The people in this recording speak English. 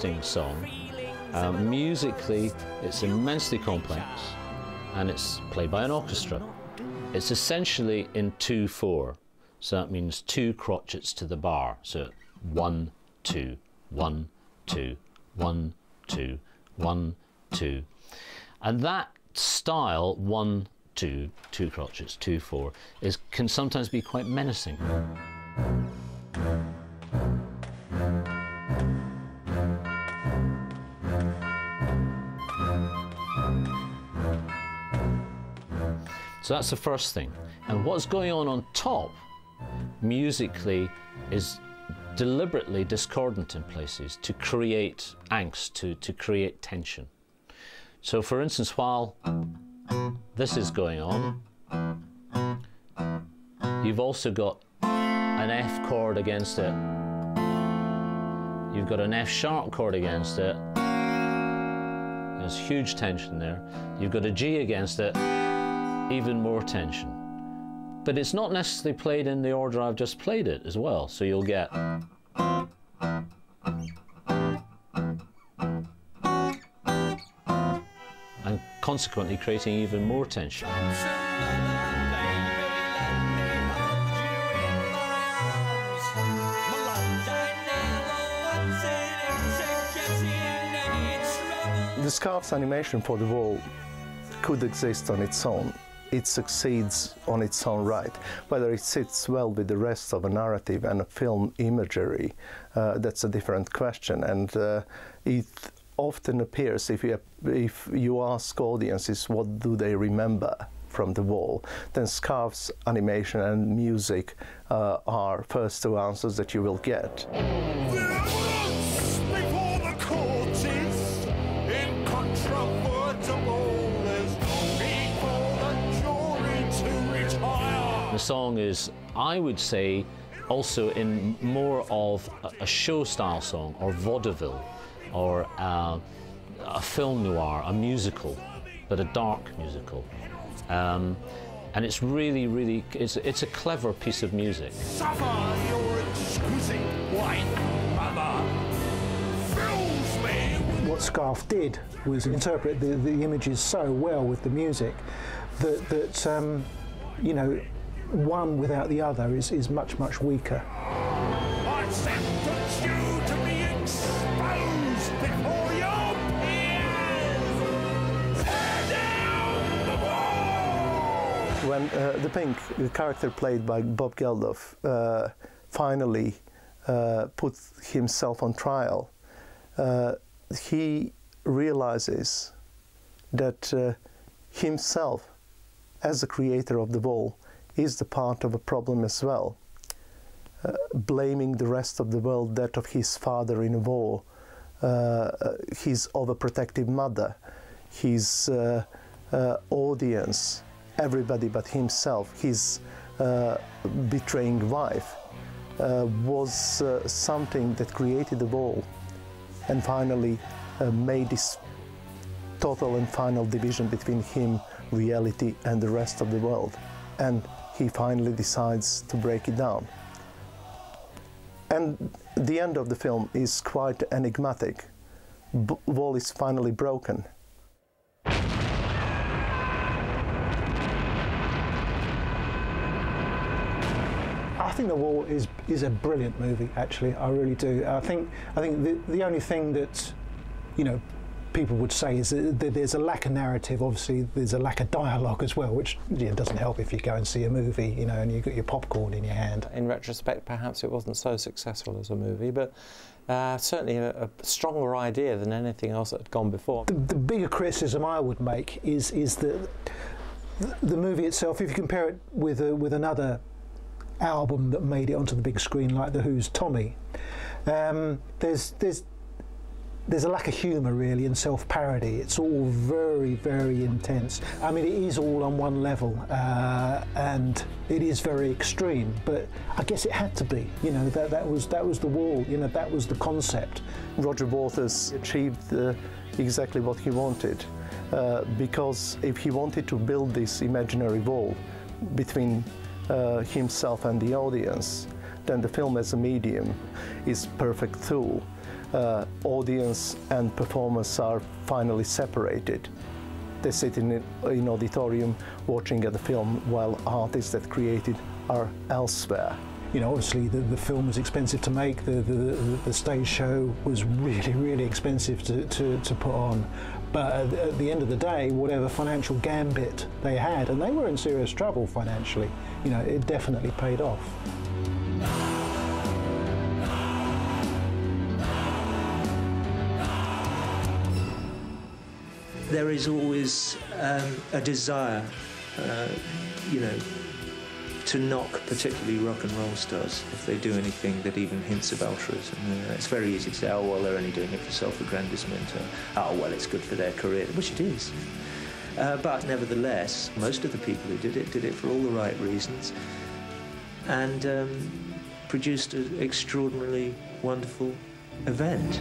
interesting song. Musically, it's immensely complex, and it's played by an orchestra. It's essentially in 2/4, so that means 2 crotchets to the bar. So 1, 2, 1, 2, 1, 2, 1, 2, and that style 1, 2, 2 crotchets, 2/4 can sometimes be quite menacing. So that's the first thing. And what's going on top, musically, is deliberately discordant in places to create angst, to create tension. So for instance, while this is going on, you've also got an F chord against it. You've got an F sharp chord against it. There's huge tension there. You've got a G against it. Even more tension. But it's not necessarily played in the order I've just played it as well. So you'll get and consequently creating even more tension. The scarf's animation for the wall could exist on its own. It succeeds on its own right. Whether it sits well with the rest of a narrative and a film imagery, that's a different question. And it often appears, if you ask audiences what do they remember from the wall, then Scarf's animation and music are first 2 answers that you will get. The song is, I would say, also in more of a show-style song, or vaudeville, or a film noir, a musical, but a dark musical. And it's really, really, it's a clever piece of music. Suffer your exquisite white mother fills me. What Scarf did was interpret the images so well with the music that you know, one without the other is much, much weaker. I sentence you to be exposed before your peers. Tear down the wall! When the Pink, the character played by Bob Geldof, finally put himself on trial, he realizes that himself, as the creator of the wall, is the part of a problem as well. Blaming the rest of the world, that of his father in a war, his overprotective mother, his audience, everybody but himself, his betraying wife, was something that created the wall and finally made this total and final division between him, reality, and the rest of the world. And he finally decides to break it down. And the end of the film is quite enigmatic. Wall is finally broken. I think The Wall is a brilliant movie, actually. I really do. I think the only thing that, you know, people would say is that there's a lack of narrative. Obviously, there's a lack of dialogue as well, which doesn't help if you go and see a movie, you know, and you've got your popcorn in your hand. In retrospect, perhaps it wasn't so successful as a movie, but certainly a stronger idea than anything else that had gone before. The bigger criticism I would make is that the movie itself, if you compare it with another album that made it onto the big screen, like The Who's Tommy, there's a lack of humour, really, and self-parody. It's all very, very intense. I mean, it is all on one level, and it is very extreme, but I guess it had to be. You know, that was The Wall, you know, that was the concept. Roger Waters achieved exactly what he wanted, because if he wanted to build this imaginary wall between himself and the audience, then the film as a medium is a perfect tool. audience and performers are finally separated. They sit in auditorium watching at the film while artists that created are elsewhere. You know, obviously the film was expensive to make, the stage show was really, really expensive to put on. But at the end of the day, whatever financial gambit they had, and they were in serious trouble financially, you know, it definitely paid off. There is always a desire, you know, to knock particularly rock and roll stars if they do anything that even hints of altruism. It's very easy to say, oh, well, they're only doing it for self-aggrandizement, or, oh, well, it's good for their career, which it is. But nevertheless, most of the people who did it for all the right reasons and produced an extraordinarily wonderful event.